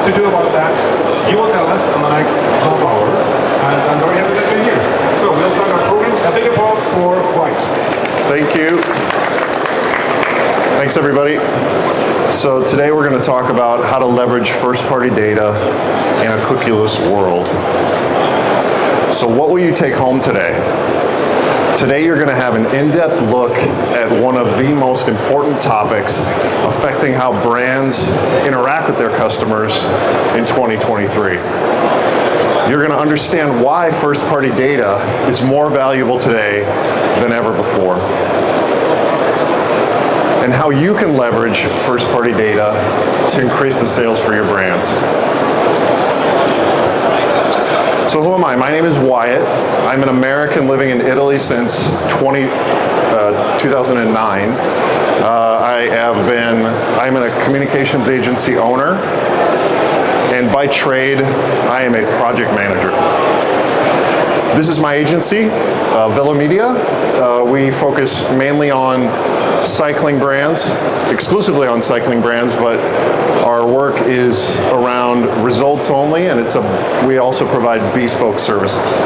what to do about that, you will tell us in the next half hour. And I'm very happy that you're here. So we'll start our program. A big applause for White. Thank you. Thanks, everybody. So today we're going to talk about how to leverage first-party data in a cookieless world. So what will you take home today? Today you're going to have an in-depth look at one of the most important topics affecting how brands interact with their customers in 2023. You're going to understand why first-party data is more valuable today than ever before, and how you can leverage first-party data to increase the sales for your brands. So who am I? My name is Wyatt. I'm an American living in Italy since 2009. I'm a communications agency owner, and by trade, I am a project manager. This is my agency, Velo Media. We focus mainly on cycling brands, exclusively on cycling brands, but our work is around results only, and we also provide bespoke services.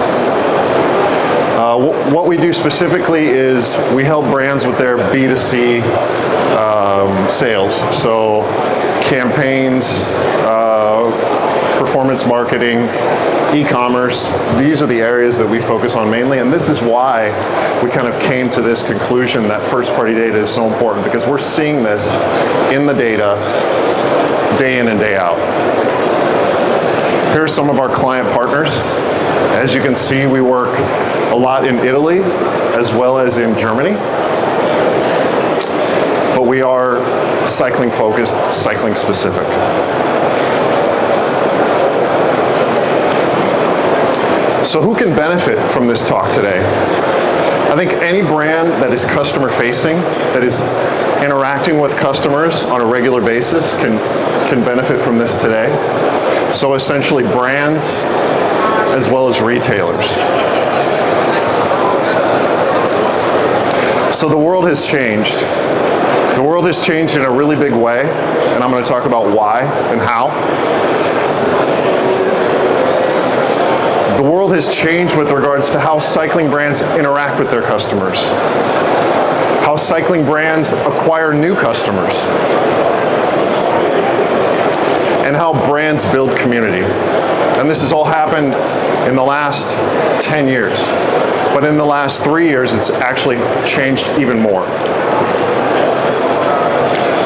What we do specifically is we help brands with their B2C sales, so campaigns, performance marketing, e-commerce. These are the areas that we focus on mainly, and this is why we kind of came to this conclusion that first-party data is so important, because we're seeing this in the data day in and day out. Here are some of our client partners. As you can see, we work a lot in Italy as well as in Germany, but we are cycling focused, cycling specific. So who can benefit from this talk today? I think any brand that is customer facing, that is interacting with customers on a regular basis can benefit from this today. So essentially brands as well as retailers. So the world has changed. The world has changed in a really big way, and I'm going to talk about why and how. The world has changed with regards to how cycling brands interact with their customers, how cycling brands acquire new customers, and how brands build community. And this has all happened in the last 10 years. But in the last 3 years, it's actually changed even more.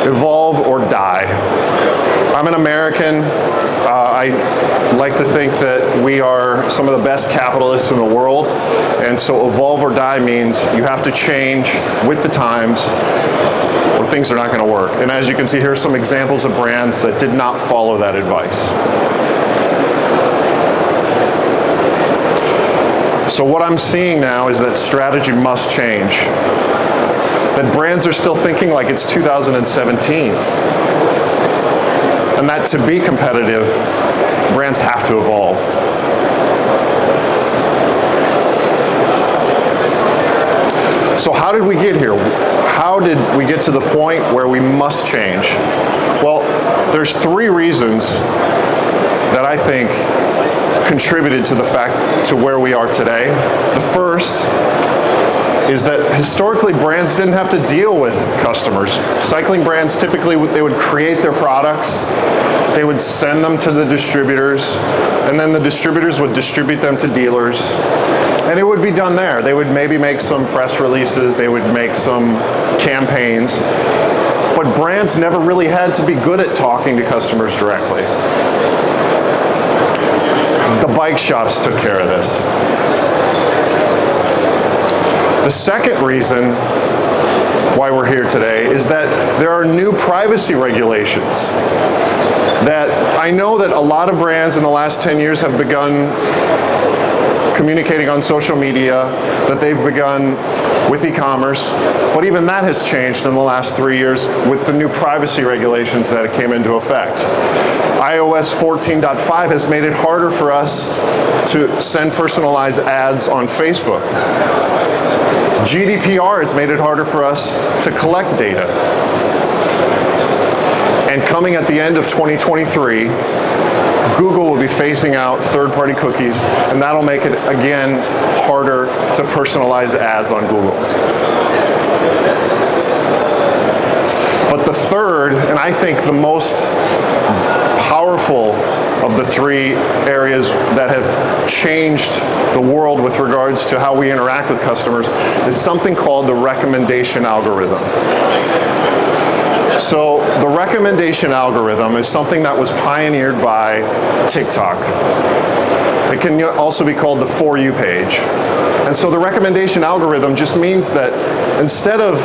Evolve or die. I'm an American. I like to think that we are some of the best capitalists in the world, and so evolve or die means you have to change with the times or things are not going to work. And as you can see, here are some examples of brands that did not follow that advice. So what I'm seeing now is that strategy must change. That brands are still thinking like it's 2017. And that to be competitive, brands have to evolve. So how did we get here? How did we get to the point where we must change? Well, there's 3 reasons that I think contributed to the fact to where we are today. The first is that historically brands didn't have to deal with customers. Cycling brands typically they would create their products, they would send them to the distributors, and then the distributors would distribute them to dealers, and it would be done there. They would maybe make some press releases, they would make some campaigns, but brands never really had to be good at talking to customers directly. The bike shops took care of this. The second reason why we're here today is that there are new privacy regulations that I know that a lot of brands in the last 10 years have begun communicating on social media, that they've begun with e-commerce, but even that has changed in the last 3 years with the new privacy regulations that came into effect. iOS 14.5 has made it harder for us to send personalized ads on Facebook. GDPR has made it harder for us to collect data. And coming at the end of 2023, Google will be phasing out third-party cookies, and that'll make it, again, harder to personalize ads on Google. But the third, and I think the most powerful of the three areas that have changed the world with regards to how we interact with customers, is something called the recommendation algorithm. So the recommendation algorithm is something that was pioneered by TikTok. It can also be called the For You page. And so the recommendation algorithm just means that instead of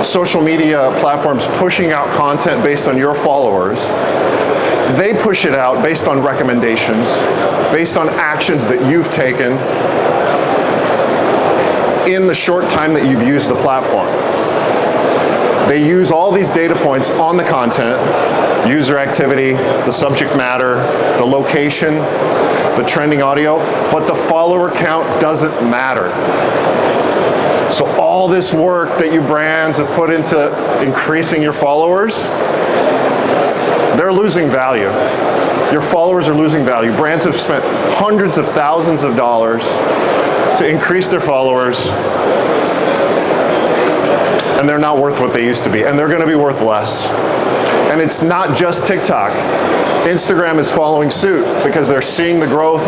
social media platforms pushing out content based on your followers, they push it out based on recommendations, based on actions that you've taken in the short time that you've used the platform. They use all these data points on the content, user activity, the subject matter, the location, the trending audio, but the follower count doesn't matter. So all this work that you brands have put into increasing your followers, they're losing value. Your followers are losing value. Brands have spent hundreds of thousands of dollars to increase their followers, and they're not worth what they used to be, and they're going to be worth less. And it's not just TikTok. Instagram is following suit because they're seeing the growth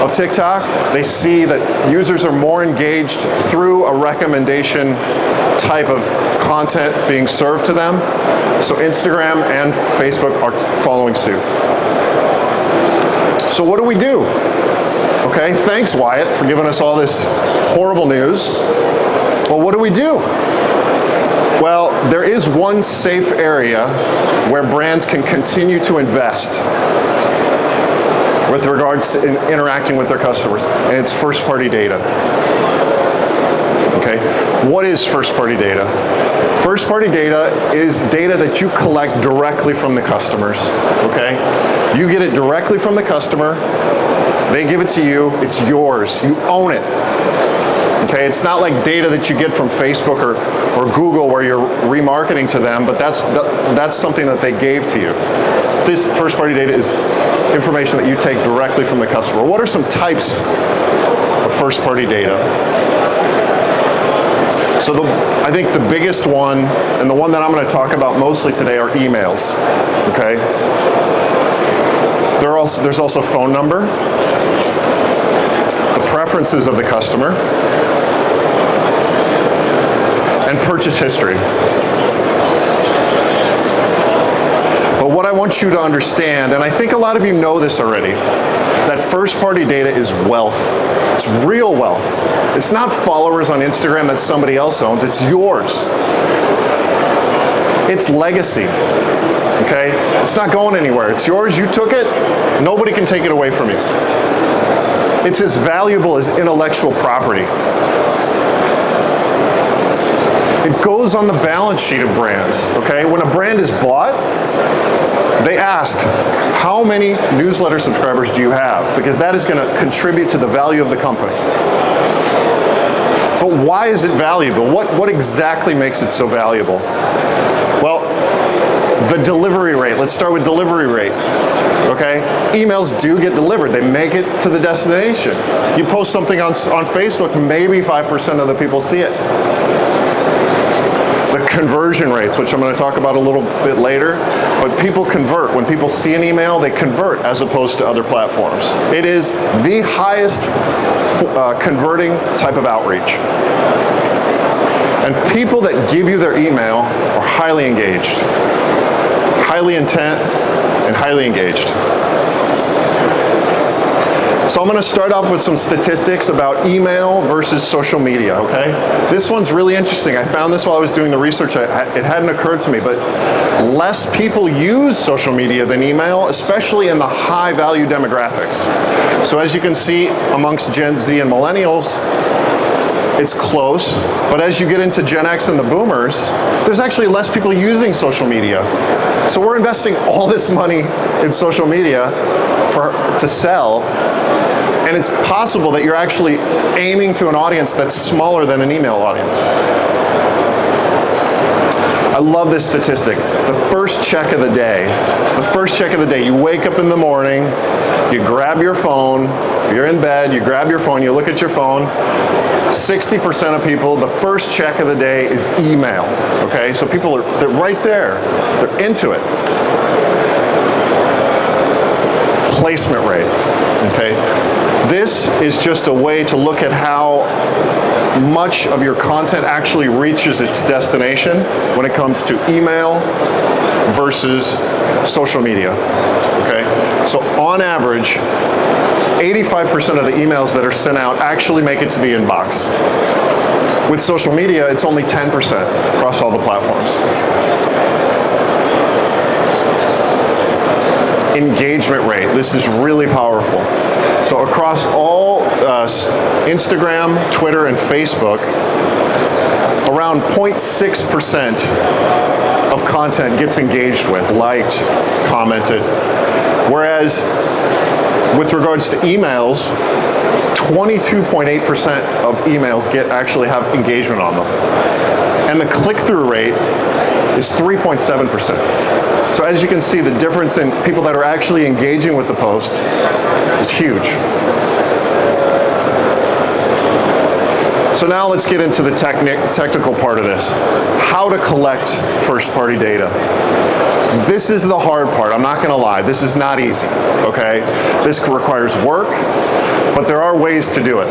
of TikTok. They see that users are more engaged through a recommendation type of content being served to them. So Instagram and Facebook are following suit. So what do we do? Okay, thanks Wyatt for giving us all this horrible news. Well, what do we do? Well, there is one safe area where brands can continue to invest with regards to interacting with their customers, and it's first-party data. Okay, what is first-party data? First-party data is data that you collect directly from the customers, okay? You get it directly from the customer, they give it to you, it's yours, you own it. Okay, it's not like data that you get from Facebook or Google where you're remarketing to them, but that's something that they gave to you. This first-party data is information that you take directly from the customer. What are some types of first-party data? So I think the biggest one, and the one that I'm going to talk about mostly today, are emails. Okay. There's also phone number, the preferences of the customer, and purchase history. But what I want you to understand, and I think a lot of you know this already, that first-party data is wealth. It's real wealth. It's not followers on Instagram that somebody else owns, it's yours. It's legacy, okay? It's not going anywhere. It's yours, you took it, nobody can take it away from you. It's as valuable as intellectual property. It goes on the balance sheet of brands, okay? When a brand is bought, they ask, how many newsletter subscribers do you have? Because that is going to contribute to the value of the company. But why is it valuable? What exactly makes it so valuable? Well, the delivery rate. Let's start with delivery rate. Okay? Emails do get delivered. They make it to the destination. You post something on Facebook, maybe 5% of the people see it. The conversion rates, which I'm going to talk about a little bit later, but people convert. When people see an email, they convert as opposed to other platforms. It is the highest converting type of outreach. And people that give you their email are highly engaged, highly intent, and highly engaged. So I'm going to start off with some statistics about email versus social media, okay? This one's really interesting. I found this while I was doing the research. It hadn't occurred to me, but less people use social media than email, especially in the high-value demographics. So as you can see, amongst Gen Z and millennials, it's close, but as you get into Gen X and the boomers, there's actually less people using social media. So we're investing all this money in social media to sell, and it's possible that you're actually aiming to an audience that's smaller than an email audience. I love this statistic. The first check of the day. The first check of the day. You wake up in the morning, you grab your phone, you're in bed, you grab your phone, you look at your phone. 60% of people, the first check of the day is email, okay? So people they're right there, they're into it. Placement rate, okay? This is just a way to look at how much of your content actually reaches its destination when it comes to email versus social media, okay? So on average, 85% of the emails that are sent out actually make it to the inbox. With social media, it's only 10% across all the platforms. Engagement rate, this is really powerful. So across all Instagram, Twitter, and Facebook, around 0.6% of content gets engaged with, liked, commented. Whereas with regards to emails, 22.8% of emails actually have engagement on them. And the click-through rate is 3.7%. So as you can see, the difference in people that are actually engaging with the post is huge. So now let's get into the technical part of this. How to collect first-party data. This is the hard part, I'm not gonna lie. This is not easy, okay? This requires work, but there are ways to do it.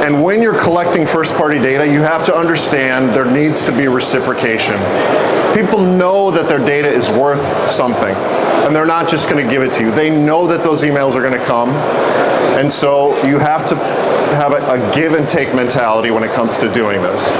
And when you're collecting first-party data, you have to understand there needs to be reciprocation. People know that their data is worth something, and they're not just gonna give it to you. They know that those emails are gonna come, and so you have to have a give and take mentality when it comes to doing this.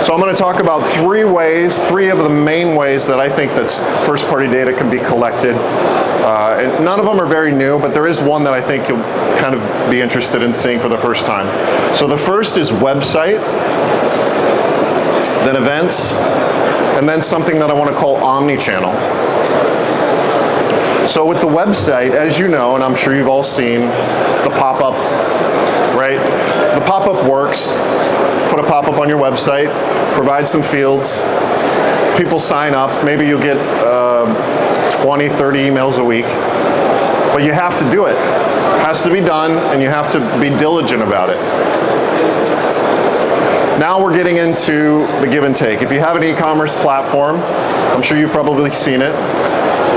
So I'm going to talk about three of the main ways that I think that first-party data can be collected. And none of them are very new, but there is one that I think you'll kind of be interested in seeing for the first time. So the first is website, then events, and then something that I want to call omni-channel. So with the website, as you know, and I'm sure you've all seen, the pop-up, right? The pop-up works. Put a pop-up on your website, provide some fields, people sign up, maybe you'll get 20, 30 emails a week, but you have to do it. It has to be done, and you have to be diligent about it. Now we're getting into the give and take. If you have an e-commerce platform, I'm sure you've probably seen it,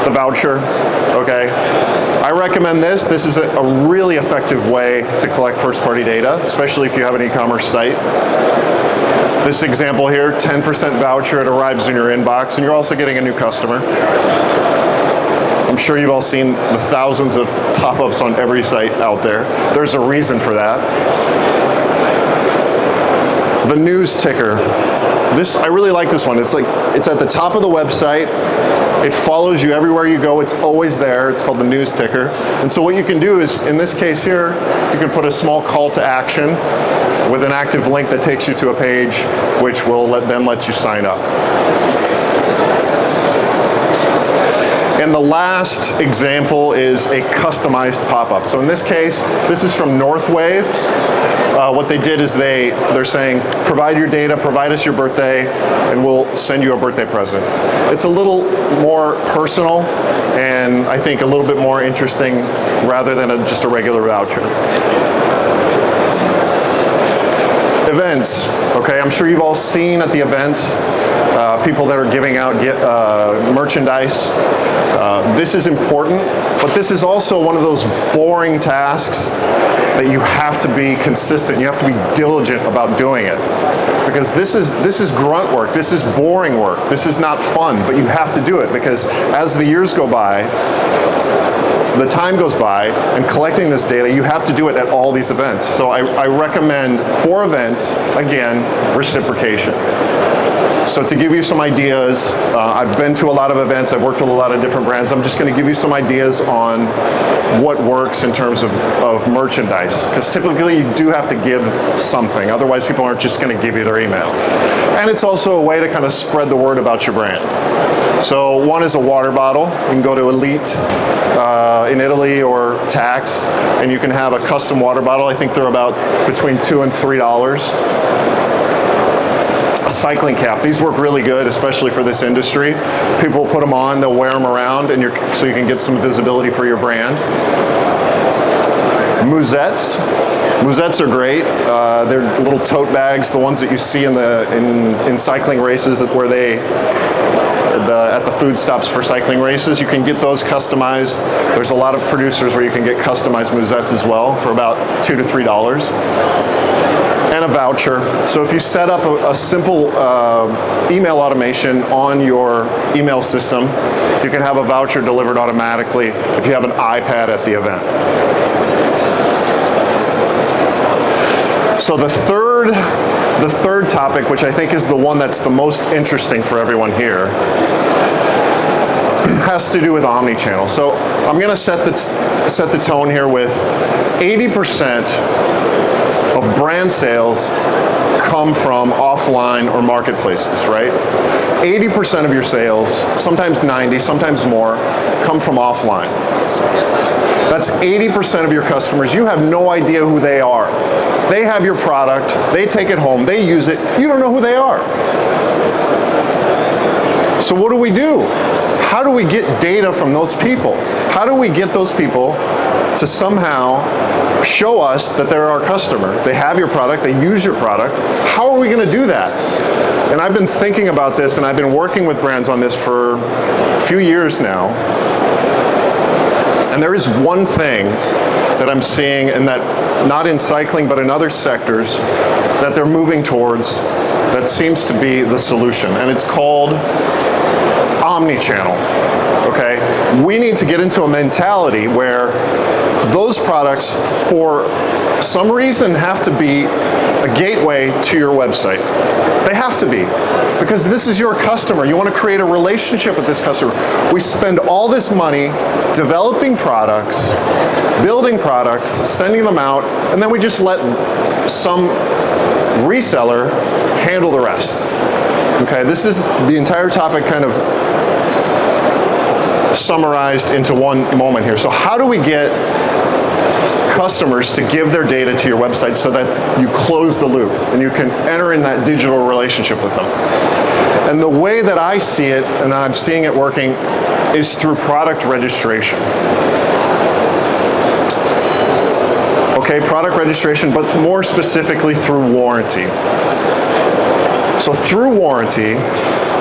the voucher, okay? I recommend this. This is a really effective way to collect first-party data, especially if you have an e-commerce site. This example here, 10% voucher, it arrives in your inbox, and you're also getting a new customer. I'm sure you've all seen the thousands of pop-ups on every site out there. There's a reason for that. The news ticker. I really like this one. It's at the top of the website. It follows you everywhere you go. It's always there. It's called the news ticker. And so what you can do is, in this case here, you can put a small call to action with an active link that takes you to a page which will then let you sign up. And the last example is a customized pop-up. So in this case, this is from Northwave. What they did is they're saying, provide your data, provide us your birthday, and we'll send you a birthday present. It's a little more personal, and I think a little bit more interesting rather than just a regular voucher. Events, okay, I'm sure you've all seen at the events, people that are giving out merchandise. This is important, but this is also one of those boring tasks that you have to be consistent, you have to be diligent about doing it. Because this is grunt work, this is boring work, this is not fun, but you have to do it because as the years go by, the time goes by, and collecting this data, you have to do it at all these events. So I recommend for events, again, reciprocation. So to give you some ideas, I've been to a lot of events, I've worked with a lot of different brands. I'm just going to give you some ideas on what works in terms of merchandise. Because typically you do have to give something, otherwise people aren't just going to give you their email. And it's also a way to kind of spread the word about your brand. So one is a water bottle. You can go to Elite in Italy or Tax, and you can have a custom water bottle. I think they're about between $2 and $3. cycling cap. These work really good, especially for this industry. People put them on, they'll wear them around, and so you can get some visibility for your brand. Musettes. Musettes are great. They're little tote bags, the ones that you see in cycling races where at the food stops for cycling races. You can get those customized. There's a lot of producers where you can get customized musettes as well for about $2 to $3. And a voucher. So if you set up a simple email automation on your email system, you can have a voucher delivered automatically if you have an iPad at the event. So the third topic, which I think is the one that's the most interesting for everyone here, has to do with omnichannel. So I'm going to set the tone here with 80% of brand sales come from offline or marketplaces, right? 80% of your sales, sometimes 90, sometimes more, come from offline. That's 80% of your customers. You have no idea who they are. They have your product, they take it home, they use it, you don't know who they are. So what do? How do we get data from those people? How do we get those people to somehow show us that they're our customer? They have your product, they use your product. How are we going to do that? And I've been thinking about this, and I've been working with brands on this for a few years now. And there is one thing that I'm seeing, and that not in cycling but in other sectors, that they're moving towards that seems to be the solution, and it's called omnichannel. Okay? We need to get into a mentality where those products, for some reason, have to be a gateway to your website. They have to be, because this is your customer. You want to create a relationship with this customer. We spend all this money developing products, building products, sending them out, and then we just let some reseller handle the rest. Okay, this is the entire topic kind of summarized into one moment here. So how do we get customers to give their data to your website so that you close the loop and you can enter in that digital relationship with them? And the way that I see it, and I'm seeing it working, is through product registration. Okay, product registration, but more specifically through warranty. So through warranty,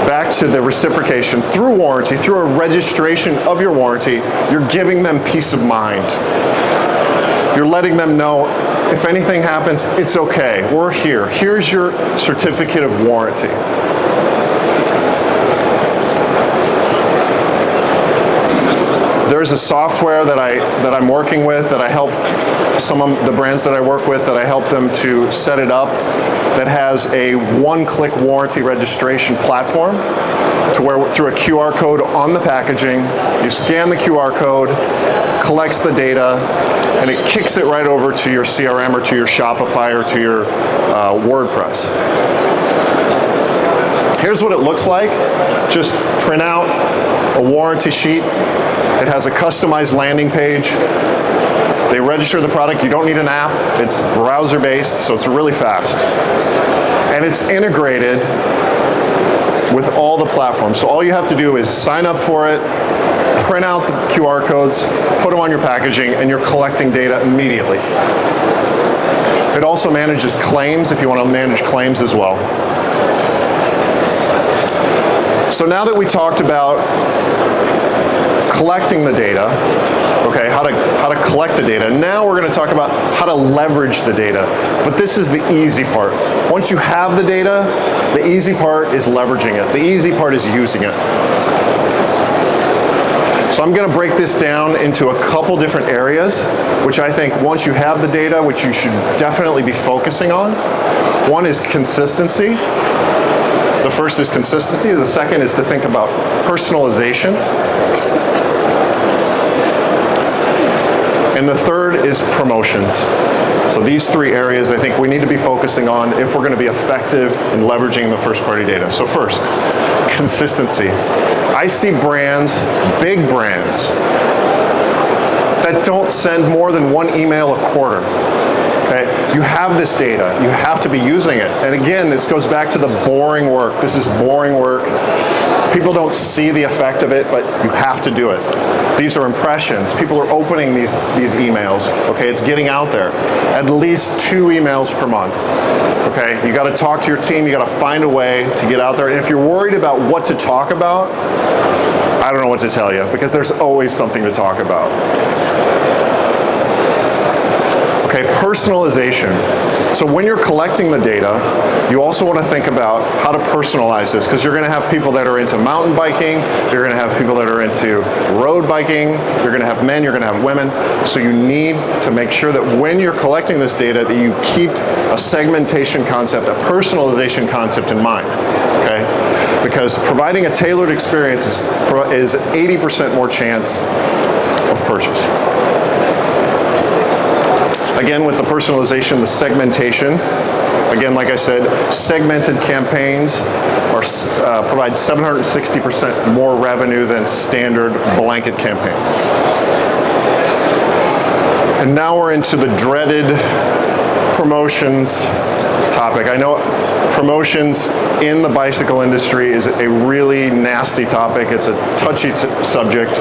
back to the reciprocation, through warranty, through a registration of your warranty, you're giving them peace of mind. You're letting them know, if anything happens, it's okay, we're here. Here's your certificate of warranty. There's a software that I'm working with, that I help some of the brands that I work with, that I help them to set it up, that has a one-click warranty registration platform, to where through a QR code on the packaging, you scan the QR code, collects the data, and it kicks it right over to your CRM or to your Shopify or to your WordPress. Here's what it looks like. Just print out a warranty sheet. It has a customized landing page. They register the product. You don't need an app. It's browser-based, so it's really fast. And it's integrated with all the platforms. So all you have to do is sign up for it, print out the QR codes, put them on your packaging, and you're collecting data immediately. It also manages claims if you want to manage claims as well. So now that we talked about collecting the data, okay, how to collect the data, now we're going to talk about how to leverage the data. But this is the easy part. Once you have the data, the easy part is leveraging it. The easy part is using it. So I'm going to break this down into a couple different areas, which I think once you have the data, which you should definitely be focusing on. One is consistency. The first is consistency. The second is to think about personalization. And the third is promotions. So these three areas I think we need to be focusing on if we're going to be effective in leveraging the first-party data. So first, consistency. I see brands, big brands, that don't send more than one email a quarter. Okay? You have this data. You have to be using it. And again, this goes back to the boring work. This is boring work. People don't see the effect of it, but you have to do it. These are impressions. People are opening these emails. Okay, it's getting out there. At least 2 emails per month. Okay, you got to talk to your team. You got to find a way to get out there. And if you're worried about what to talk about, I don't know what to tell you, because there's always something to talk about. Okay, personalization. So when you're collecting the data, you also want to think about how to personalize this, because you're going to have people that are into mountain biking, you're going to have people that are into road biking, you're going to have men, you're going to have women. So you need to make sure that when you're collecting this data that you keep a segmentation concept, a personalization concept in mind. Okay? Because providing a tailored experience is 80% more chance of purchase. Again, with the personalization, the segmentation, again, like I said, segmented campaigns provide 760% more revenue than standard blanket campaigns. And now we're into the dreaded promotions topic. I know promotions in the bicycle industry is a really nasty topic. It's a touchy subject.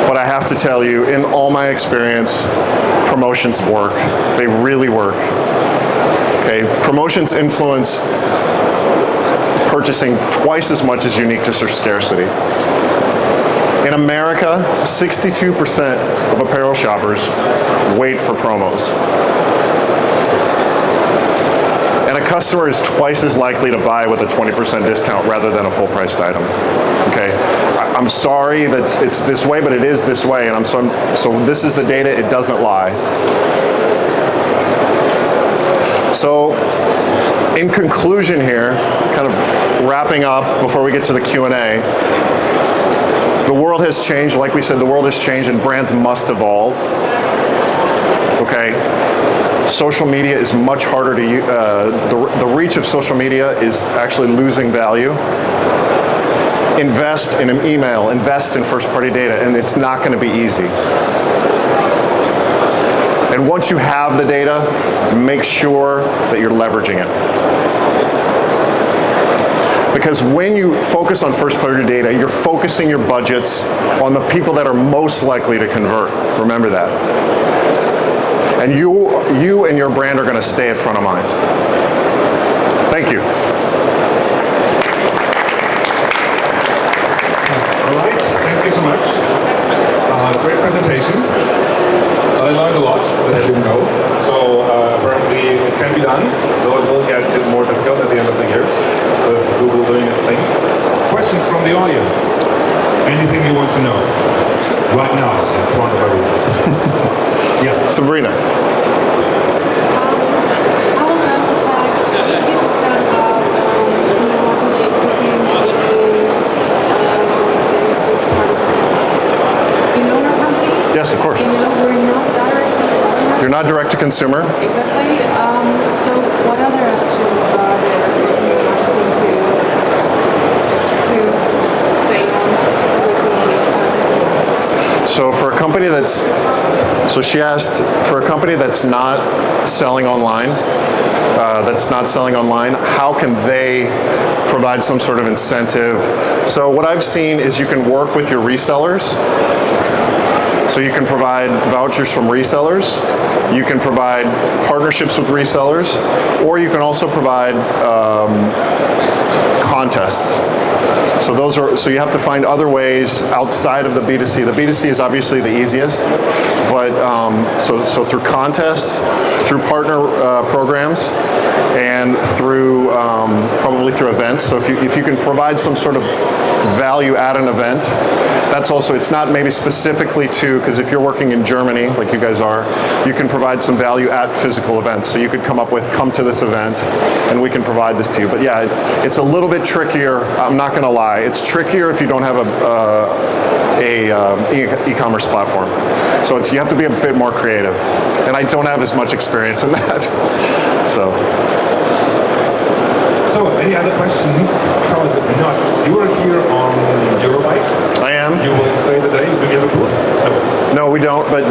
But I have to tell you, in all my experience, promotions work. They really work. Okay, promotions influence purchasing twice as much as unique to scarcity. In America, 62% of apparel shoppers wait for promos. And a customer is twice as likely to buy with a 20% discount rather than a full-priced item. Okay, I'm sorry that it's this way, but it is this way, and so this is the data, it doesn't lie. So, in conclusion here, kind of wrapping up before we get to the Q&A, the world has changed, like we said, the world has changed and brands must evolve. Okay? Social media is much harder to use. The reach of social media is actually losing value. Invest in an email, invest in first-party data, and it's not going to be easy. And once you have the data, make sure that you're leveraging it. Because when you focus on first-party data, you're focusing your budgets on the people that are most likely to convert. Remember that. And you and your brand are going to stay at front of mind. Thank you. All right, thank you so much. Great presentation. I learned a lot that I didn't know. So apparently it can be done, though it will get more difficult at the end of the year with Google doing its thing. Questions from the audience? Anything you want to know? Right now, in front of everyone. Yes. Sabrina. Yes, of course. You're not direct to consumer. Exactly. So what other options are there to stay on with the So for a company that's, she asked, for a company that's not selling online, how can they provide some sort of incentive? So what I've seen is you can work with your resellers. So you can provide vouchers from resellers, you can provide partnerships with resellers, or you can also provide contests. So you have to find other ways outside of the B2C. The B2C is obviously the easiest, but so through contests, through partner programs, and through probably through events. So if you can provide some sort of value at an event, that's also, it's not maybe specifically to, because if you're working in Germany, like you guys are, you can provide some value at physical events. So you could come to this event, and we can provide this to you. But yeah, it's a little bit trickier, I'm not going to lie. It's trickier if you don't have a e-commerce platform. So you have to be a bit more creative. And I don't have as much experience in that. So any other question? Because if not, you are here on Eurobike. I am. You will stay today. Do you have a booth? No, we don't, but